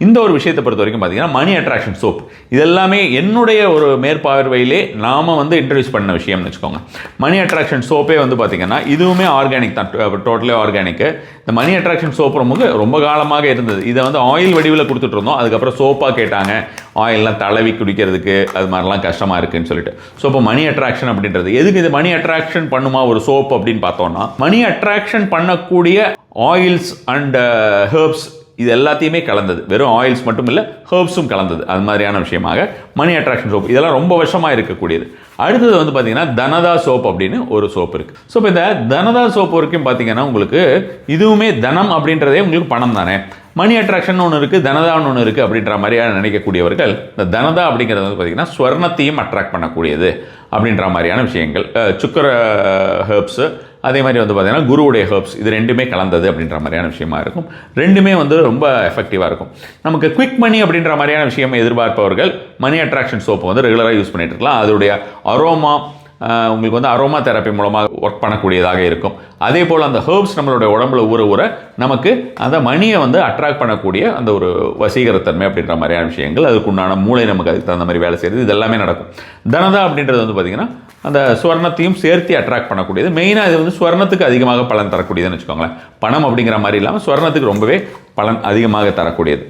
இந்த ஒரு விஷயத்தை பொறுத்த வரைக்கும் பார்த்தீங்கன்னா மணி அட்ராக்ஷன் சோப் இதெல்லாமே என்னுடைய ஒரு மேற்பார்வையிலே நாம் வந்து இன்ட்ரடியூஸ் பண்ண விஷயம்னு வச்சுக்கோங்க. மணி அட்ராக்ஷன் சோப்பே வந்து பார்த்தீங்கன்னா இதுவுமே ஆர்கானிக் தான், டோட்டலி ஆர்கானிக்கு. இந்த மணி அட்ராக்ஷன் சோப் ரொம்ப காலமாக இருந்தது. இதை வந்து ஆயில் வடிவில் கொடுத்துட்டு இருந்தோம். அதுக்கப்புறம் சோப்பாக கேட்டாங்க, ஆயிலெலாம் தடவி குடிக்கிறதுக்கு அது மாதிரிலாம் கஷ்டமாக இருக்குன்னு சொல்லிட்டு. ஸோ இப்போ மணி அட்ராக்ஷன் அப்படின்றது எதுக்கு? இது மணி அட்ராக்ஷன் பண்ணுமா ஒரு சோப் அப்படின்னு பார்த்தோம்னா, மணி அட்ராக்ஷன் பண்ணக்கூடிய ஆயில்ஸ் அண்ட் ஹெர்ப்ஸ் இது எல்லாத்தையுமே கலந்தது. வெறும் ஆயில்ஸ் மட்டும் இல்லை, ஹெர்ப்ஸும் கலந்தது. அது மாதிரியான விஷயமாக மணி அட்ராக்ஷன் சோப் இதெல்லாம் ரொம்ப வருஷமாக இருக்கக்கூடியது. அடுத்தது வந்து பார்த்தீங்கன்னா தனதா சோப் அப்படின்னு ஒரு சோப் இருக்குது. ஸோ இப்போ இந்த தனதா சோப் வரைக்கும் பார்த்தீங்கன்னா உங்களுக்கு இதுவுமே தனம் அப்படின்றதே உங்களுக்கு பணம் தானே. மணி அட்ராக்ஷன் ஒன்று இருக்குது, தனதான்னு ஒன்று இருக்குது அப்படின்ற மாதிரியான நினைக்கக்கூடியவர்கள் இந்த தனதா அப்படிங்கிறது வந்து பார்த்திங்கன்னா ஸ்வர்ணத்தையும் அட்ராக்ட் பண்ணக்கூடியது அப்படின்ற மாதிரியான விஷயங்கள். சுக்கர ஹெர்ப்ஸு அதே மாதிரி வந்து பார்த்திங்கன்னா குருவுடைய ஹெர்ப்ஸ் இது ரெண்டுமே கலந்தது அப்படின்ற மாதிரியான விஷயமா இருக்கும். ரெண்டுமே வந்து ரொம்ப எஃபெக்டிவாக இருக்கும். நமக்கு குவிக் மணி அப்படின்ற மாதிரியான விஷயம் எதிர்பார்ப்பவர்கள் மணி அட்ராக்ஷன் சோப்பை வந்து ரெகுலராக யூஸ் பண்ணிட்டு இருக்கலாம். அதோடைய அரோமா உங்களுக்கு வந்து அரோமா தெரப்பி மூலமாக ஒர்க் பண்ணக்கூடியதாக இருக்கும். அதே போல் அந்த ஹெர்ப்ஸ் நம்மளுடைய உடம்புல ஊற நமக்கு அந்த மணியை வந்து அட்ராக்ட் பண்ணக்கூடிய அந்த ஒரு வசீகரத்தன்மை அப்படின்ற மாதிரியான விஷயங்கள், அதுக்குண்டான மூளை நமக்கு அதுக்கு தகுந்த மாதிரி வேலை செய்கிறது, இது எல்லாமே நடக்கும். தனதா அப்படின்றது வந்து பார்த்திங்கன்னா அந்த ஸ்வர்ணத்தையும் சேர்த்து அட்ராக்ட் பண்ணக்கூடியது. மெயினாக இது வந்து ஸ்வர்ணத்துக்கு அதிகமாக பலன் தரக்கூடியதுன்னு வச்சுக்கோங்களேன். பணம் அப்படிங்கிற மாதிரி இல்லாமல் ஸ்வர்ணத்துக்கு ரொம்பவே பலன் அதிகமாக தரக்கூடியது.